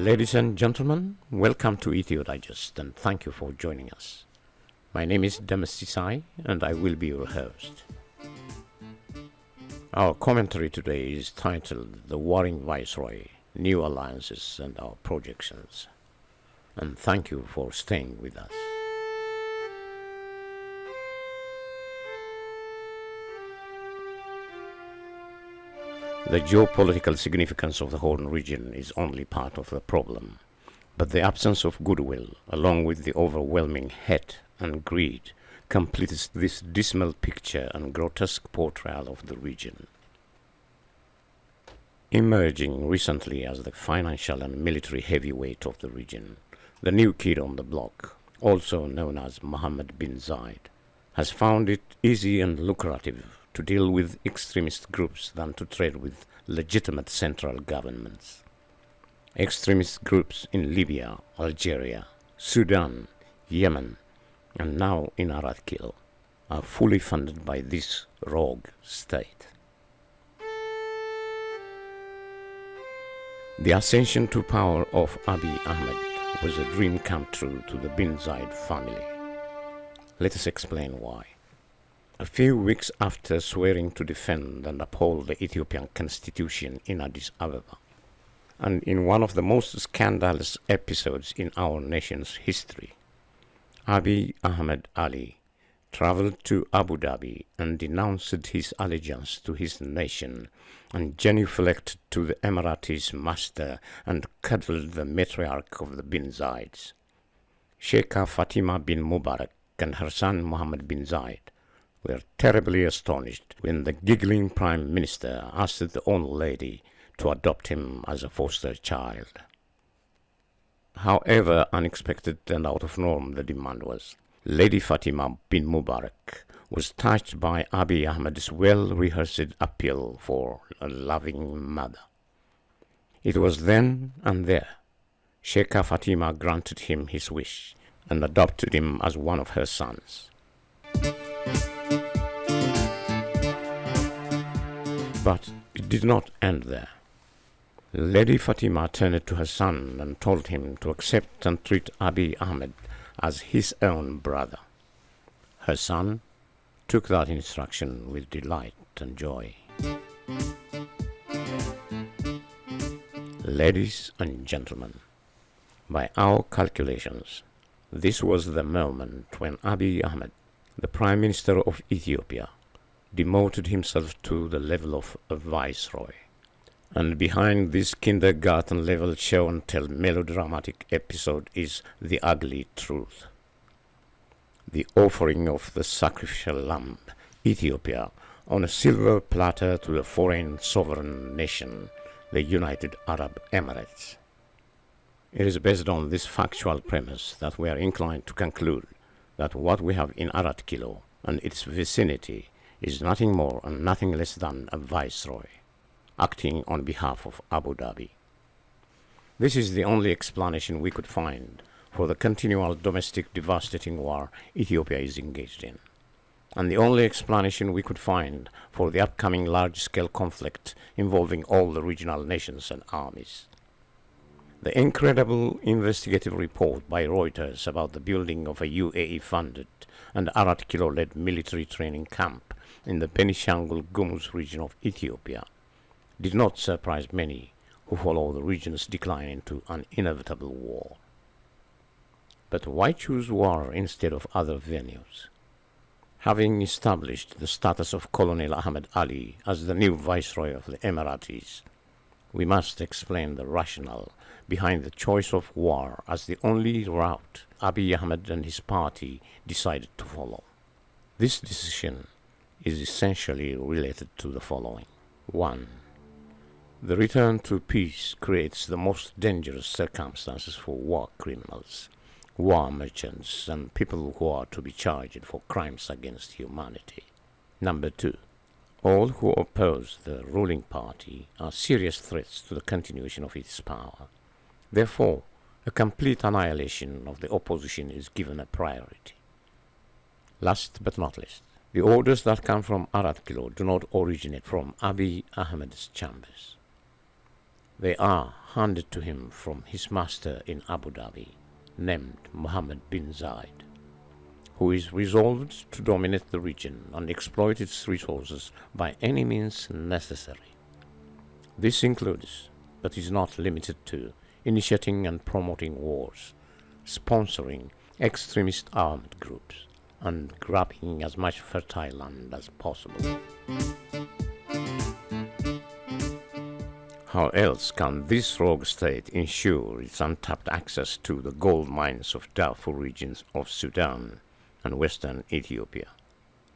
Ladies and gentlemen, welcome to Ethio-Digest and thank you for joining us. My name is Demasisai and I will be your host. Our commentary today is titled The Warring Viceroy, New Alliances and Our Projections. And thank you for staying with us. The geopolitical significance of the Horn region is only part of the problem, but the absence of goodwill, along with the overwhelming hate and greed, completes this dismal picture and grotesque portrayal of the region. Emerging recently as the financial and military heavyweight of the region, the new kid on the block, also known as Mohammed bin Zayed, has found it easy and lucrative to deal with extremist groups than to trade with legitimate central governments. Extremist groups in Libya, Algeria, Sudan, Yemen, and now in Arakil are fully funded by this rogue state. The ascension to power of Abiy Ahmed was a dream come true to the bin Zayed family. Let us explain why. A few weeks after swearing to defend and uphold the Ethiopian constitution in Addis Ababa, and in one of the most scandalous episodes in our nation's history, Abiy Ahmed Ali traveled to Abu Dhabi and denounced his allegiance to his nation and genuflected to the Emiratis' master and cuddled the matriarch of the bin Zayeds. Sheikha Fatima bin Mubarak and her son Mohammed bin Zayed were terribly astonished when the giggling prime minister asked the old lady to adopt him as a foster child. However unexpected and out of norm the demand was, Lady Fatima bin Mubarak was touched by Abiy Ahmed's well-rehearsed appeal for a loving mother. It was then and there Sheikha Fatima granted him his wish and adopted him as one of her sons. But it did not end there. Lady Fatima turned to her son and told him to accept and treat Abiy Ahmed as his own brother. Her son took that instruction with delight and joy. Ladies and gentlemen, by our calculations, this was the moment when Abiy Ahmed, the Prime Minister of Ethiopia, demoted himself to the level of a viceroy. And behind this kindergarten-level show-and-tell melodramatic episode is the ugly truth. The offering of the sacrificial lamb, Ethiopia, on a silver platter to the foreign sovereign nation, the United Arab Emirates. It is based on this factual premise that we are inclined to conclude that what we have in Arakil and its vicinity is nothing more and nothing less than a viceroy, acting on behalf of Abu Dhabi. This is the only explanation we could find for the continual domestic devastating war Ethiopia is engaged in, and the only explanation we could find for the upcoming large-scale conflict involving all the regional nations and armies. The incredible investigative report by Reuters about the building of a UAE-funded and Arakil-led military training camp in the Benishangul Gumuz region of Ethiopia did not surprise many who follow the region's decline into an inevitable war. But why choose war instead of other venues? Having established the status of Colonel Ahmed Ali as the new viceroy of the Emiratis, we must explain the rationale behind the choice of war as the only route Abiy Ahmed and his party decided to follow. This decision is essentially related to the following. 1. The return to peace creates the most dangerous circumstances for war criminals, war merchants, and people who are to be charged for crimes against humanity. Number 2. All who oppose the ruling party are serious threats to the continuation of its power. Therefore, a complete annihilation of the opposition is given a priority. Last but not least, the orders that come from Arakil do not originate from Abiy Ahmed's chambers. They are handed to him from his master in Abu Dhabi, named Mohammed bin Zayed, who is resolved to dominate the region and exploit its resources by any means necessary. This includes, but is not limited to, initiating and promoting wars, sponsoring extremist armed groups, and grabbing as much fertile land as possible. How else can this rogue state ensure its untapped access to the gold mines of Darfur regions of Sudan and western Ethiopia?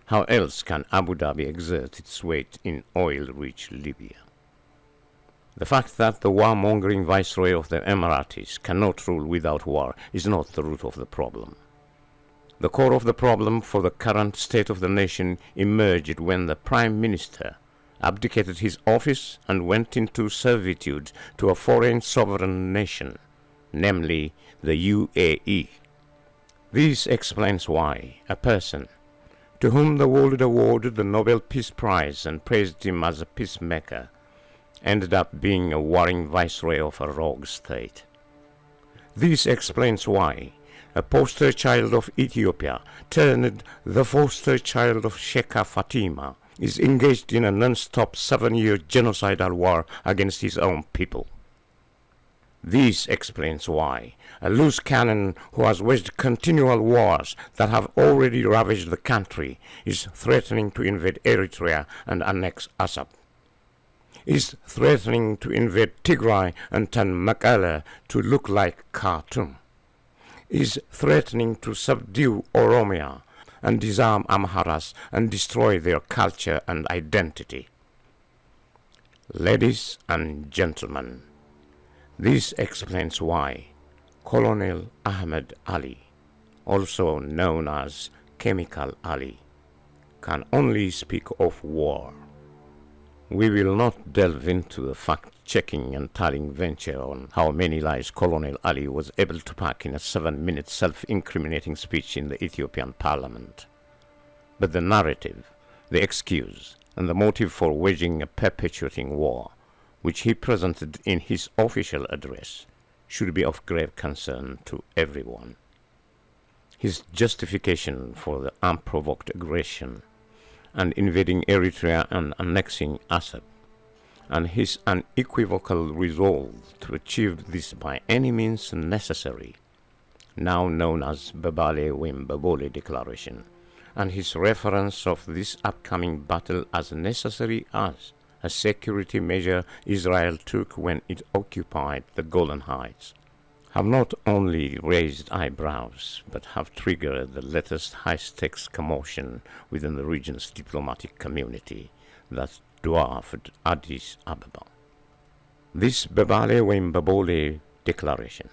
How else can Abu Dhabi exert its weight in oil-rich Libya? The fact that the warmongering Viceroy of the Emiratis cannot rule without war is not the root of the problem. The core of the problem for the current state of the nation emerged when the Prime Minister abdicated his office and went into servitude to a foreign sovereign nation, namely the UAE. This explains why a person to whom the world awarded the Nobel Peace Prize and praised him as a peacemaker ended up being a warring viceroy of a rogue state. This explains why a poster child of Ethiopia turned the foster child of Sheikha Fatima is engaged in a non-stop 7-year genocidal war against his own people. This explains why a loose cannon who has waged continual wars that have already ravaged the country is threatening to invade Eritrea and annex Assab, is threatening to invade Tigray and turn Mekelle to look like Khartoum, is threatening to subdue Oromia and disarm Amharas and destroy their culture and identity. Ladies and gentlemen, this explains why Colonel Ahmed Ali, also known as Chemical Ali, can only speak of war. We will not delve into the fact-checking and tallying venture on how many lies Colonel Ali was able to pack in a 7-minute self-incriminating speech in the Ethiopian parliament. But the narrative, the excuse, and the motive for waging a perpetuating war, which he presented in his official address, should be of grave concern to everyone. His justification for the unprovoked aggression and invading Eritrea and annexing Assab, and his unequivocal resolve to achieve this by any means necessary, now known as Babale Wimbabole Declaration, and his reference of this upcoming battle as necessary as a security measure Israel took when it occupied the Golan Heights, have not only raised eyebrows, but have triggered the latest high-stakes commotion within the region's diplomatic community that dwarfed Addis Ababa. This Babale Wimbabole Declaration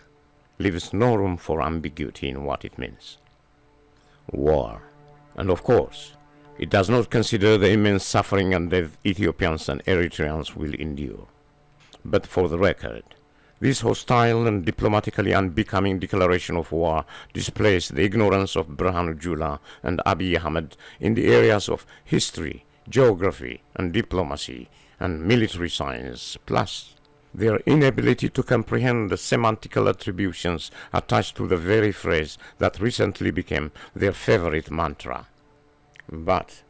leaves no room for ambiguity in what it means. War. And of course, it does not consider the immense suffering and death Ethiopians and Eritreans will endure. But for the record, this hostile and diplomatically unbecoming declaration of war displays the ignorance of Birhanu Jula and Abiy Ahmed in the areas of history, geography, and diplomacy, and military science, plus their inability to comprehend the semantical attributions attached to the very phrase that recently became their favorite mantra. But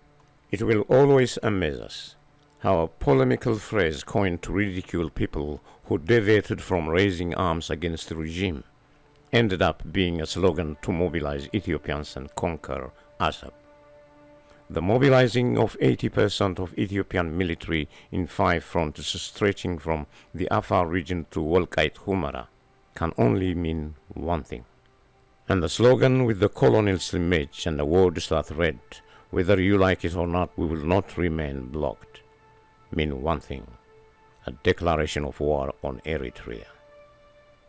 it will always amaze us how a polemical phrase coined to ridicule people who deviated from raising arms against the regime ended up being a slogan to mobilize Ethiopians and conquer Assab. The mobilizing of 80% of Ethiopian military in 5 fronts stretching from the Afar region to Wolkait Humara can only mean one thing. And the slogan with the colonel's image and the words that read, "Whether you like it or not, we will not remain blocked," mean one thing: a declaration of war on Eritrea.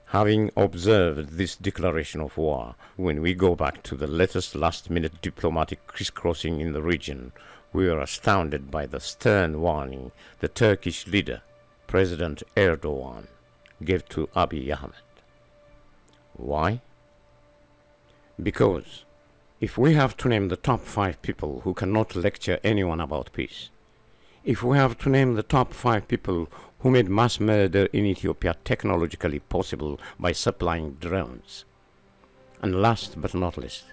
Having observed this declaration of war, when we go back to the latest last-minute diplomatic crisscrossing in the region, we are astounded by the stern warning the Turkish leader, President Erdogan, gave to Abiy Ahmed. Why? Because if we have to name the top 5 people who cannot lecture anyone about peace, If we have to name the top 5 people who made mass murder in Ethiopia technologically possible by supplying drones. And last but not least,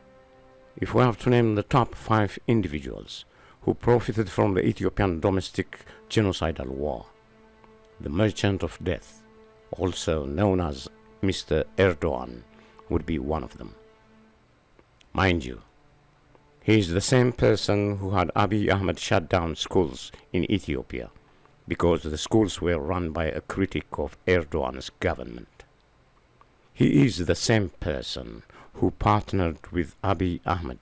if we have to name the top 5 individuals who profited from the Ethiopian domestic genocidal war, the merchant of death, also known as Mr. Erdogan, would be one of them. Mind you, he is the same person who had Abiy Ahmed shut down schools in Ethiopia because the schools were run by a critic of Erdogan's government. He is the same person who partnered with Abiy Ahmed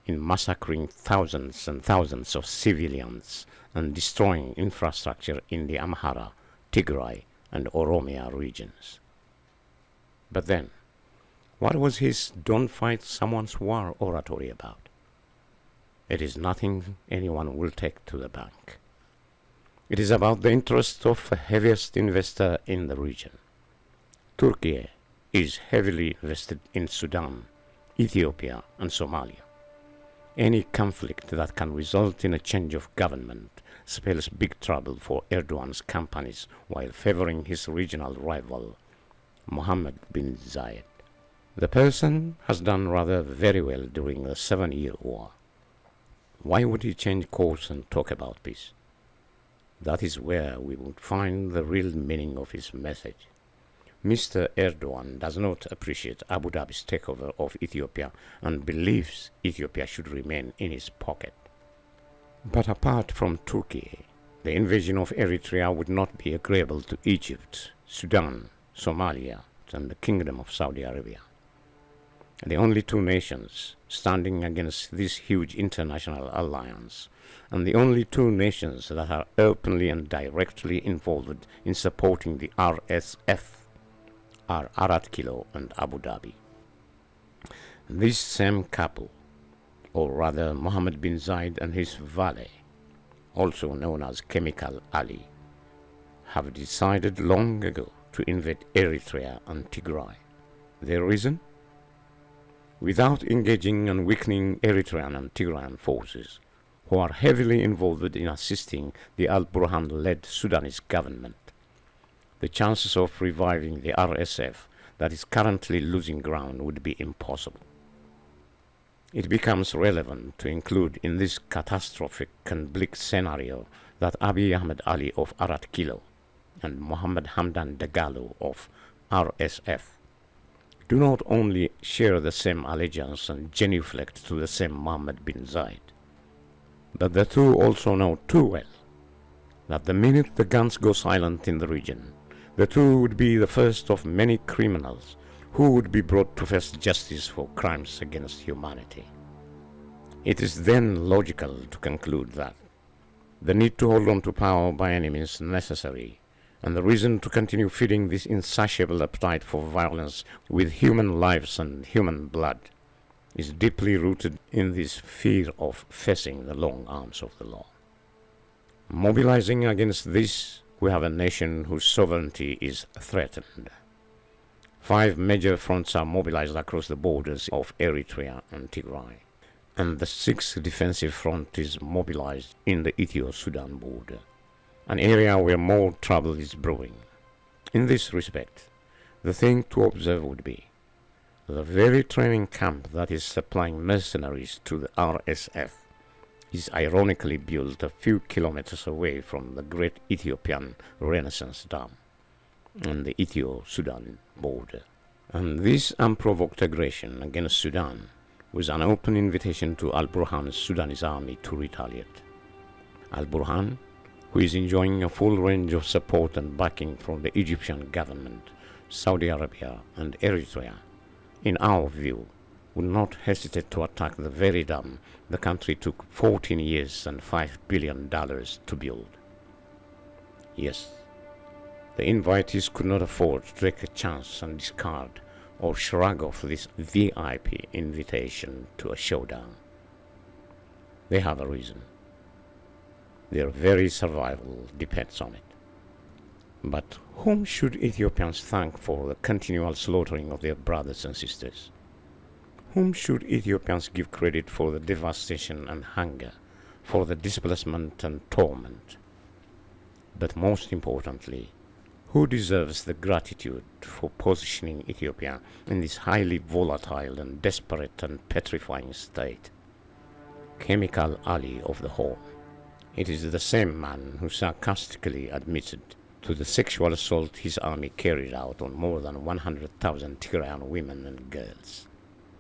in massacring thousands and thousands of civilians and destroying infrastructure in the Amhara, Tigray, and Oromia regions. But then, what was his "don't fight someone's war" oratory about? It is nothing anyone will take to the bank. It is about the interest of the heaviest investor in the region. Turkey is heavily invested in Sudan, Ethiopia, and Somalia. Any conflict that can result in a change of government spells big trouble for Erdogan's companies while favoring his regional rival, Mohammed bin Zayed. The person has done rather very well during the 7-year war. Why would he change course and talk about peace? That is where we would find the real meaning of his message. Mr. Erdogan does not appreciate Abu Dhabi's takeover of Ethiopia and believes Ethiopia should remain in his pocket. But apart from Turkey, the invasion of Eritrea would not be agreeable to Egypt, Sudan, Somalia, and the Kingdom of Saudi Arabia. The only 2 nations standing against this huge international alliance, and the only 2 nations that are openly and directly involved in supporting the RSF, are Arat Kilo and Abu Dhabi. This same couple, or rather Mohammed bin Zayed and his valet, also known as Chemical Ali, have decided long ago to invade Eritrea and Tigray. Their reason? Without engaging and weakening Eritrean and Tigrayan forces, who are heavily involved in assisting the Al-Burhan-led Sudanese government, the chances of reviving the RSF that is currently losing ground would be impossible. It becomes relevant to include in this catastrophic and bleak scenario that Abiy Ahmed Ali of Arat Kilo and Mohammed Hamdan Dagalo of RSF do not only share the same allegiance and genuflect to the same Mohammed bin Zayed, but the two also know too well that the minute the guns go silent in the region, the two would be the first of many criminals who would be brought to face justice for crimes against humanity. It is then logical to conclude that the need to hold on to power by any means necessary, and the reason to continue feeding this insatiable appetite for violence with human lives and human blood, is deeply rooted in this fear of facing the long arms of the law. Mobilizing against this, we have a nation whose sovereignty is threatened. 5 major fronts are mobilized across the borders of Eritrea and Tigray, and the 6th defensive front is mobilized in the Ethio-Sudan border, an area where more trouble is brewing. In this respect, the thing to observe would be the very training camp that is supplying mercenaries to the RSF is ironically built a few kilometers away from the great Ethiopian Renaissance Dam on the Ethio-Sudan border. And this unprovoked aggression against Sudan was an open invitation to Al-Burhan's Sudanese army to retaliate. Al-Burhan, who is enjoying a full range of support and backing from the Egyptian government, Saudi Arabia, and Eritrea, in our view, would not hesitate to attack the very dam the country took 14 years and $5 billion to build. Yes, the invitees could not afford to take a chance and discard or shrug off this VIP invitation to a showdown. They have a reason. Their very survival depends on it. But whom should Ethiopians thank for the continual slaughtering of their brothers and sisters? Whom should Ethiopians give credit for the devastation and hunger, for the displacement and torment, But most importantly, who deserves the gratitude for positioning Ethiopia in this highly volatile and desperate and petrifying state? Chemical Ali of the Horn. It is the same man who sarcastically admitted to the sexual assault his army carried out on more than 100,000 Tigrayan women and girls.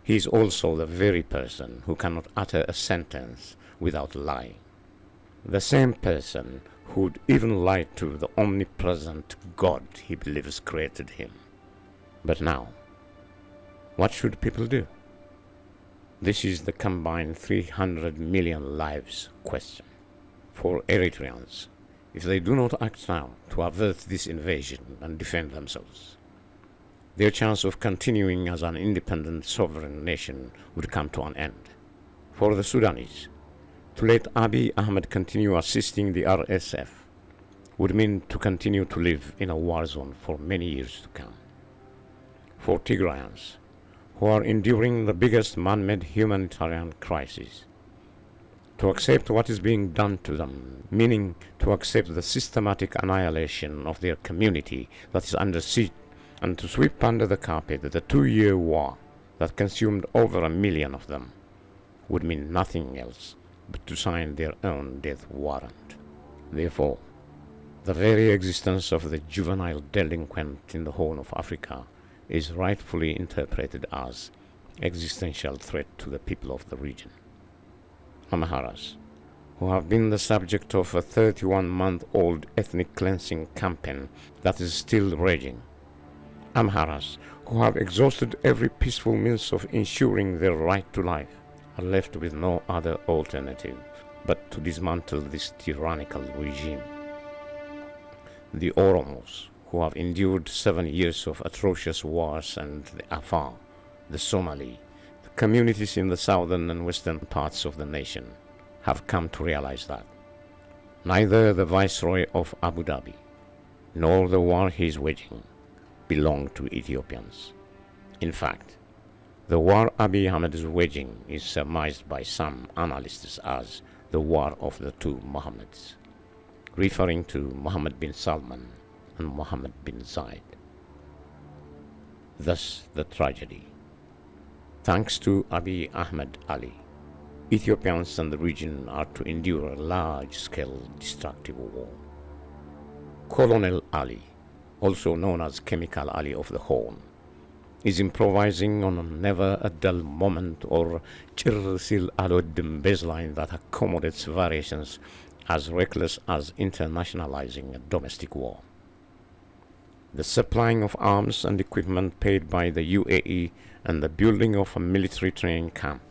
He is also the very person who cannot utter a sentence without lying. The same person who would even lie to the omnipresent God he believes created him. But now, what should people do? This is the combined 300 million lives question. For Eritreans, if they do not act now to avert this invasion and defend themselves, their chance of continuing as an independent sovereign nation would come to an end. For the Sudanese, to let Abiy Ahmed continue assisting the RSF would mean to continue to live in a war zone for many years to come. For Tigrayans, who are enduring the biggest man-made humanitarian crisis, to accept what is being done to them, meaning to accept the systematic annihilation of their community that is under siege, and to sweep under the carpet the 2-year war that consumed over 1 million of them, would mean nothing else but to sign their own death warrant. Therefore, the very existence of the juvenile delinquent in the Horn of Africa is rightfully interpreted as existential threat to the people of the region. Amharas, who have been the subject of a 31-month-old ethnic cleansing campaign that is still raging. Amharas, who have exhausted every peaceful means of ensuring their right to life, are left with no other alternative but to dismantle this tyrannical regime. The Oromos, who have endured 7 years of atrocious wars, and the Afar, the Somali, the communities in the southern and western parts of the nation, have come to realize that neither the Viceroy of Abu Dhabi nor the war he is waging belong to Ethiopians. In fact, the war Abiy Ahmed is waging is surmised by some analysts as the war of the two Mohammeds, referring to Mohammed bin Salman and Mohammed bin Zayed. Thus the tragedy. Thanks to Abiy Ahmed Ali, Ethiopians and the region are to endure a large-scale destructive war. Colonel Ali, also known as Chemical Ali of the Horn, is improvising on a never a dull moment or Chirsil Alodim baseline that accommodates variations as reckless as internationalizing a domestic war. The supplying of arms and equipment paid by the UAE and the building of a military training camp,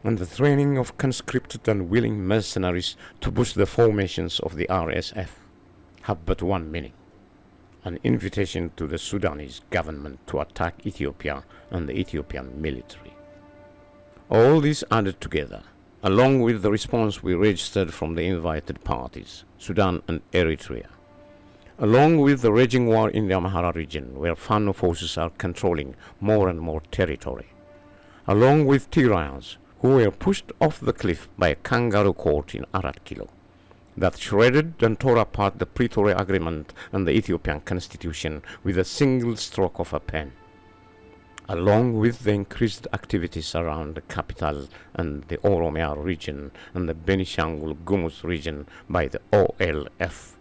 and the training of conscripted and willing mercenaries to boost the formations of the RSF have but one meaning: an invitation to the Sudanese government to attack Ethiopia and the Ethiopian military. All this added together, along with the response we registered from the invited parties, Sudan and Eritrea, along with the raging war in the Amhara region, where Fano forces are controlling more and more territory, along with Tigrayans, who were pushed off the cliff by a kangaroo court in Arat Kilo, that shredded and tore apart the Pretoria Agreement and the Ethiopian Constitution with a single stroke of a pen, along with the increased activities around the capital and the Oromia region and the Benishangul Gumuz region by the OLF,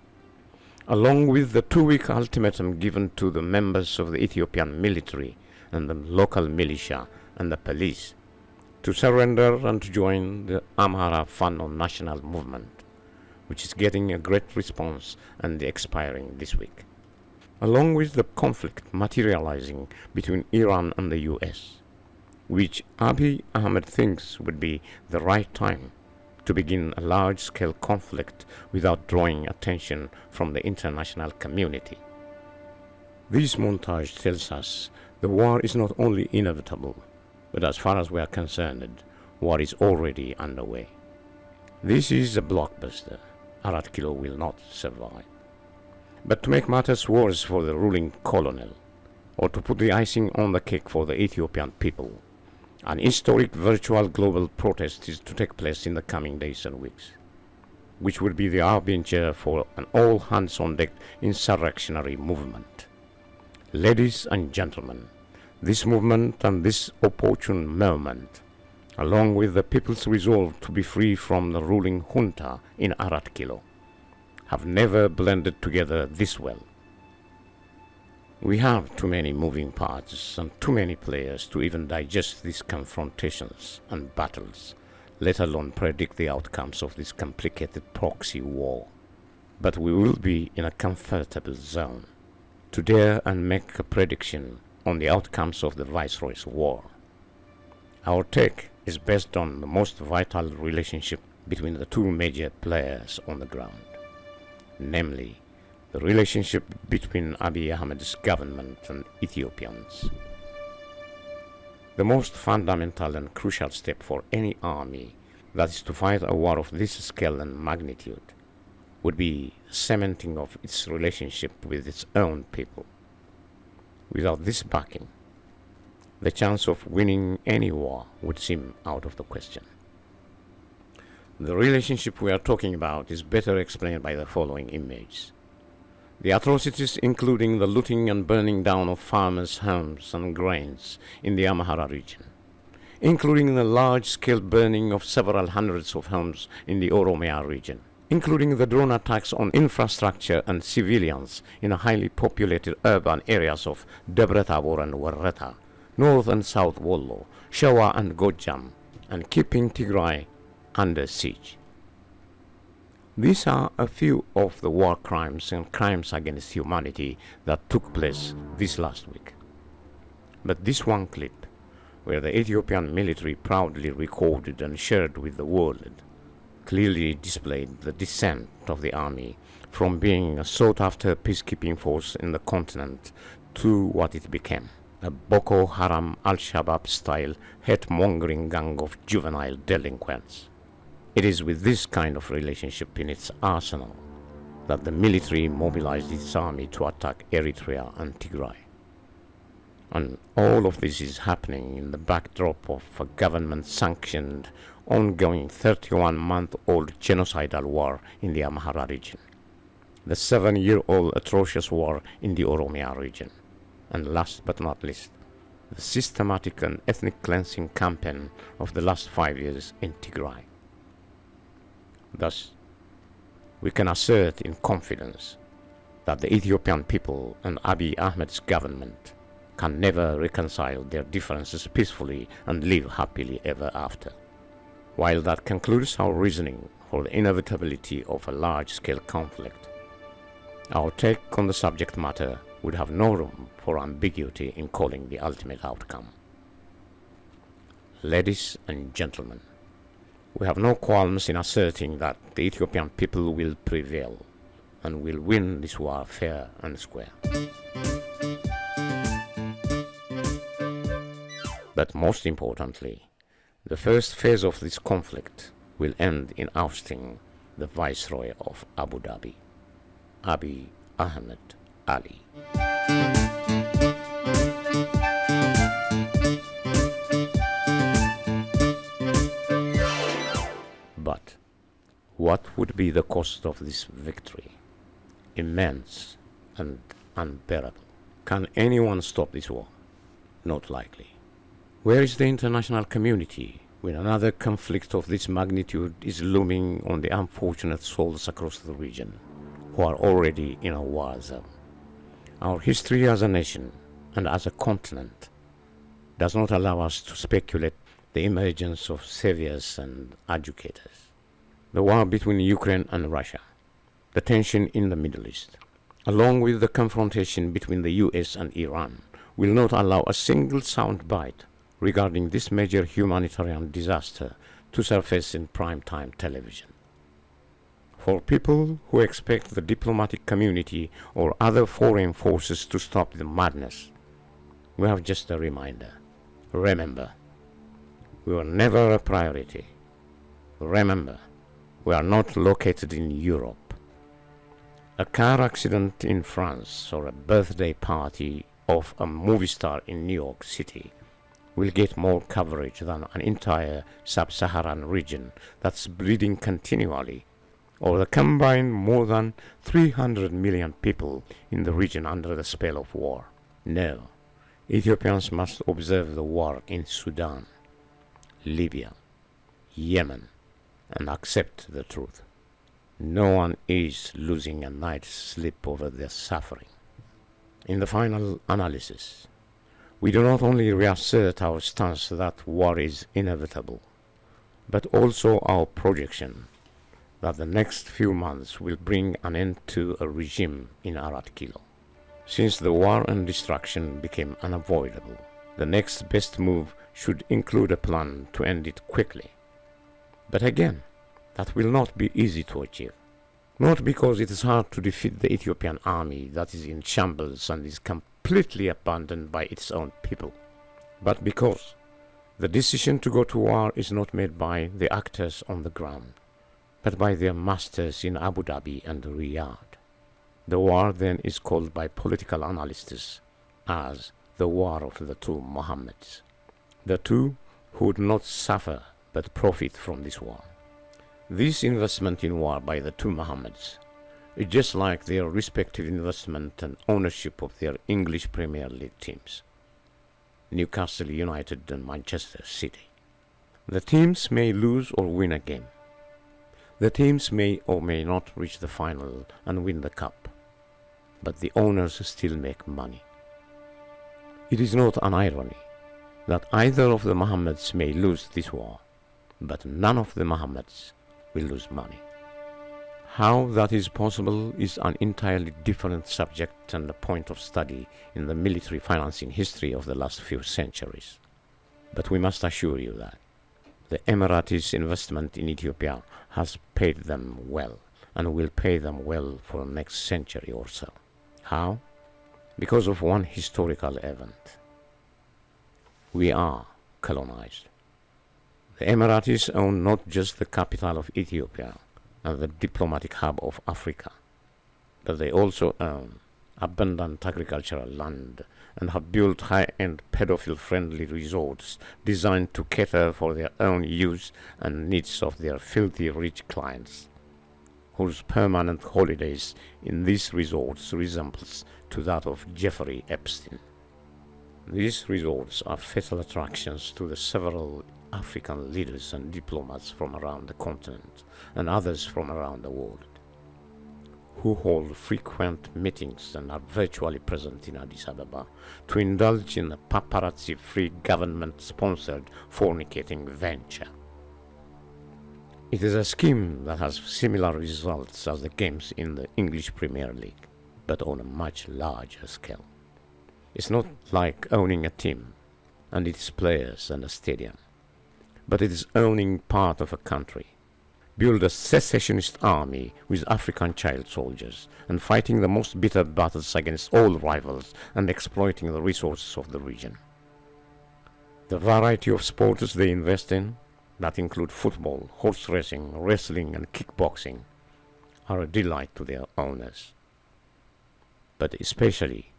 along with the 2-week ultimatum given to the members of the Ethiopian military and the local militia and the police to surrender and to join the Amhara Fano national movement, which is getting a great response and expiring this week, along with the conflict materializing between Iran and the US, which Abiy Ahmed thinks would be the right time to begin a large-scale conflict without drawing attention from the international community. This montage tells us the war is not only inevitable, but as far as we are concerned, war is already underway. This is a blockbuster. Arat Kilo will not survive. But to make matters worse for the ruling colonel, or to put the icing on the cake for the Ethiopian people, an historic virtual global protest is to take place in the coming days and weeks. which would be the harbinger for an all-hands-on-deck insurrectionary movement. Ladies and gentlemen, this movement and this opportune moment, along with the people's resolve to be free from the ruling junta in Arat Kilo, have never blended together this well. We have too many moving parts and too many players to even digest these confrontations and battles, let alone predict the outcomes of this complicated proxy war. But we will be in a comfortable zone to dare and make a prediction on the outcomes of the Viceroy's war. Our take is based on the most vital relationship between the two major players on the ground, namely the relationship between Abiy Ahmed's government and Ethiopians. The most fundamental and crucial step for any army that is to fight a war of this scale and magnitude would be cementing of its relationship with its own people. Without this backing, the chance of winning any war would seem out of the question. The relationship we are talking about is better explained by the following image. The atrocities, including the looting and burning down of farmers' homes and grains in the Amhara region, including the large-scale burning of several hundreds of homes in the Oromia region, including the drone attacks on infrastructure and civilians in highly populated urban areas of Debre Tabor and Warreta, North and South Wollo, Shawa and Gojam, and keeping Tigray under siege. These are a few of the war crimes and crimes against humanity that took place this last week. But this one clip, where the Ethiopian military proudly recorded and shared with the world, clearly displayed the descent of the army from being a sought-after peacekeeping force in the continent to what it became, a Boko Haram Al-Shabaab style hate-mongering gang of juvenile delinquents. It is with this kind of relationship in its arsenal that the military mobilized its army to attack Eritrea and Tigray. And all of this is happening in the backdrop of a government-sanctioned, ongoing 31-month-old genocidal war in the Amhara region, the 7-year-old atrocious war in the Oromia region, and last but not least, the systematic and ethnic cleansing campaign of the last 5 years in Tigray. Thus, we can assert in confidence that the Ethiopian people and Abiy Ahmed's government can never reconcile their differences peacefully and live happily ever after. While that concludes our reasoning for the inevitability of a large-scale conflict, our take on the subject matter would have no room for ambiguity in calling the ultimate outcome. Ladies and gentlemen, we have no qualms in asserting that the Ethiopian people will prevail and will win this war fair and square. But most importantly, the first phase of this conflict will end in ousting the Viceroy of Abu Dhabi, Abiy Ahmed Ali. But what would be the cost of this victory? Immense and unbearable. Can anyone stop this war? Not likely. Where is the international community when another conflict of this magnitude is looming on the unfortunate souls across the region who are already in a war zone? Our history as a nation and as a continent does not allow us to speculate the emergence of saviors and educators. The war between Ukraine and Russia, the tension in the Middle East, along with the confrontation between the US and Iran, will not allow a single sound bite regarding this major humanitarian disaster to surface in prime-time television. For people who expect the diplomatic community or other foreign forces to stop the madness, we have just a reminder. Remember, we were never a priority. Remember, we are not located in Europe. A car accident in France or a birthday party of a movie star in New York City will get more coverage than an entire sub-Saharan region that's bleeding continually or the combined more than 300 million people in the region under the spell of war. No, Ethiopians must observe the war in Sudan, Libya, Yemen, and accept the truth. No one is losing a night's sleep over their suffering. In the final analysis, we do not only reassert our stance that war is inevitable, but also our projection that the next few months will bring an end to a regime in Arat Kilo. Since the war and destruction became unavoidable, the next best move should include a plan to end it quickly. But again, that will not be easy to achieve. Not because it is hard to defeat the Ethiopian army that is in shambles and is completely abandoned by its own people, but because the decision to go to war is not made by the actors on the ground, but by their masters in Abu Dhabi and Riyadh. The war then is called by political analysts as the war of the two Mohammeds, the two who would not suffer but profit from this war. This investment in war by the two Mohammeds is just like their respective investment and ownership of their English Premier League teams, Newcastle United and Manchester City. The teams may lose or win a game. The teams may or may not reach the final and win the cup, but the owners still make money. It is not an irony that either of the Mohammeds may lose this war, but none of the Mohammeds will lose money. How that is possible is an entirely different subject and a point of study in the military financing history of the last few centuries. But we must assure you that the Emiratis' investment in Ethiopia has paid them well and will pay them well for the next century or so. How? Because of one historical event. We are colonized. The Emiratis own not just the capital of Ethiopia and the diplomatic hub of Africa, but they also own abundant agricultural land and have built high-end pedophile-friendly resorts designed to cater for their own use and needs of their filthy rich clients, whose permanent holidays in these resorts resembles to that of Jeffrey Epstein. These resorts are fatal attractions to the several African leaders and diplomats from around the continent and others from around the world, who hold frequent meetings and are virtually present in Addis Ababa to indulge in a paparazzi-free government-sponsored fornicating venture. It is a scheme that has similar results as the games in the English Premier League, but on a much larger scale. It's not like owning a team and its players and a stadium, but it is owning part of a country. Build a secessionist army with African child soldiers and fighting the most bitter battles against all rivals and exploiting the resources of the region. The variety of sports they invest in, that include football, horse racing, wrestling, and kickboxing, are a delight to their owners. But especially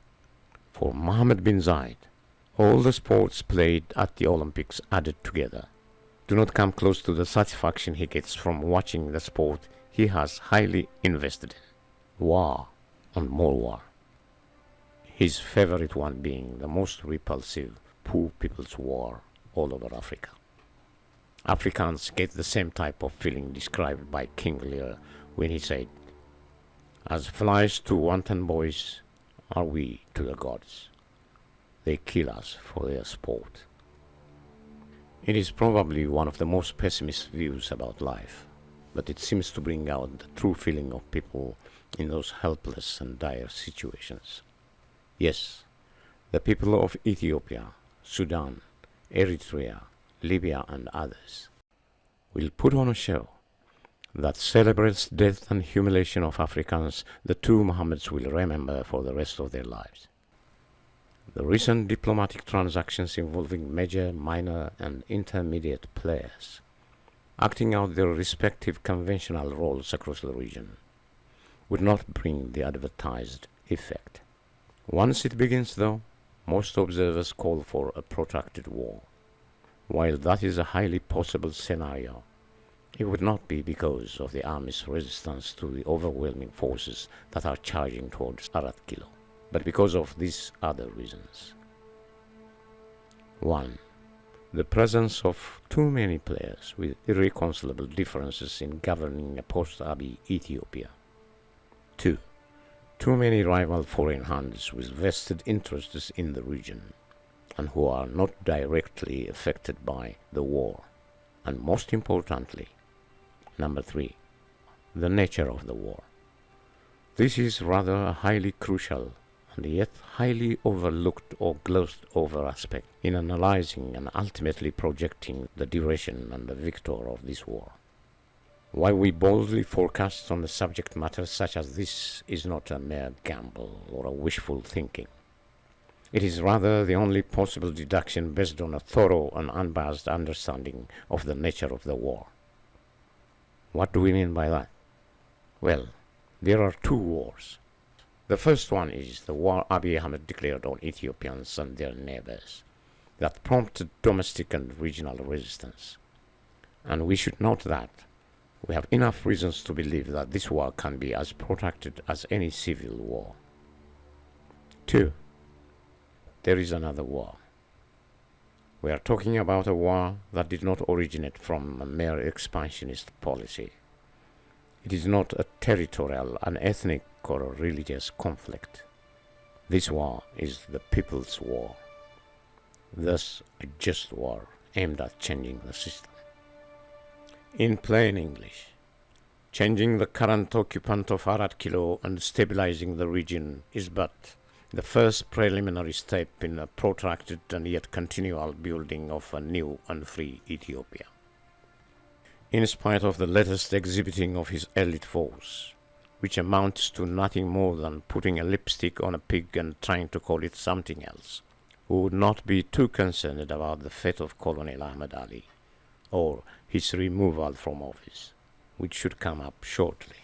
for Mohammed bin Zayed, all the sports played at the Olympics added together do not come close to the satisfaction he gets from watching the sport he has highly invested in. War and more war. His favorite one being the most repulsive poor people's war all over Africa. Africans get the same type of feeling described by King Lear when he said, "As flies to wanton boys are we to the gods. They kill us for their sport." It is probably one of the most pessimist views about life, but it seems to bring out the true feeling of people in those helpless and dire situations. Yes, the people of Ethiopia, Sudan, Eritrea, Libya, and others will put on a show that celebrates death and humiliation of Africans the two Mohammeds will remember for the rest of their lives. The recent diplomatic transactions involving major, minor, and intermediate players, acting out their respective conventional roles across the region, would not bring the advertised effect. Once it begins, though, most observers call for a protracted war. While that is a highly possible scenario, It would not be because of the army's resistance to the overwhelming forces that are charging towards Kilo, but because of these other reasons. 1. The presence of too many players with irreconcilable differences in governing a post-Abiy Ethiopia. 2. Too many rival foreign hands with vested interests in the region, and who are not directly affected by the war. And most importantly, number 3, the nature of the war. This is rather a highly crucial and yet highly overlooked or glossed over aspect in analyzing and ultimately projecting the duration and the victor of this war. Why we boldly forecast on a subject matter such as this is not a mere gamble or a wishful thinking. It is rather the only possible deduction based on a thorough and unbiased understanding of the nature of the war. What do we mean by that? Well, there are two wars. The first one is the war Abiy Ahmed declared on Ethiopians and their neighbors that prompted domestic and regional resistance. And we should note that we have enough reasons to believe that this war can be as protracted as any civil war. 2. There is another war. We are talking about a war that did not originate from a mere expansionist policy. It is not a territorial, an ethnic, or a religious conflict. This war is the people's war, thus a just war aimed at changing the system. In plain English, changing the current occupant of Kilo and stabilizing the region is but the first preliminary step in a protracted and yet continual building of a new and free Ethiopia. In spite of the latest exhibiting of his elite force, which amounts to nothing more than putting a lipstick on a pig and trying to call it something else, we would not be too concerned about the fate of Colonel Ahmed Ali, or his removal from office, which should come up shortly.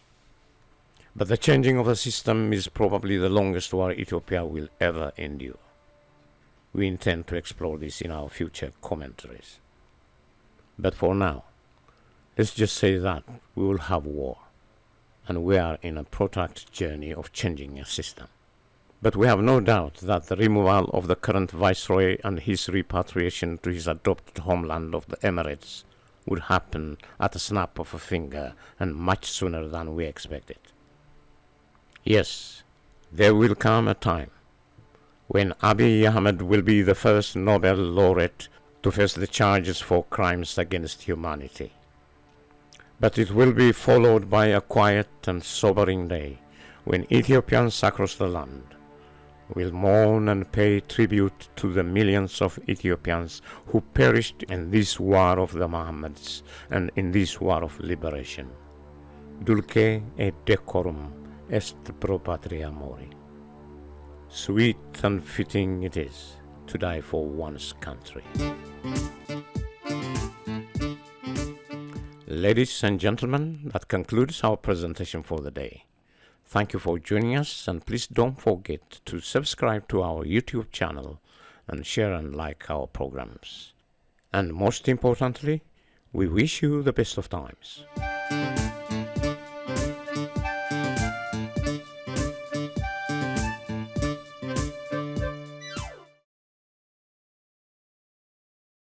But the changing of the system is probably the longest war Ethiopia will ever endure. We intend to explore this in our future commentaries. But for now, let's just say that we will have war, and we are in a protracted journey of changing a system. But we have no doubt that the removal of the current Viceroy and his repatriation to his adopted homeland of the Emirates would happen at a snap of a finger and much sooner than we expected. Yes, there will come a time when Abiy Ahmed will be the first Nobel laureate to face the charges for crimes against humanity. But it will be followed by a quiet and sobering day when Ethiopians across the land will mourn and pay tribute to the millions of Ethiopians who perished in this war of the Mohammeds and in this war of liberation. Dulce et decorum est pro patria mori. Sweet and fitting it is to die for one's country. Ladies and gentlemen, that concludes our presentation for the day. Thank you for joining us, and please don't forget to subscribe to our YouTube channel and share and like our programs. And most importantly, we wish you the best of times.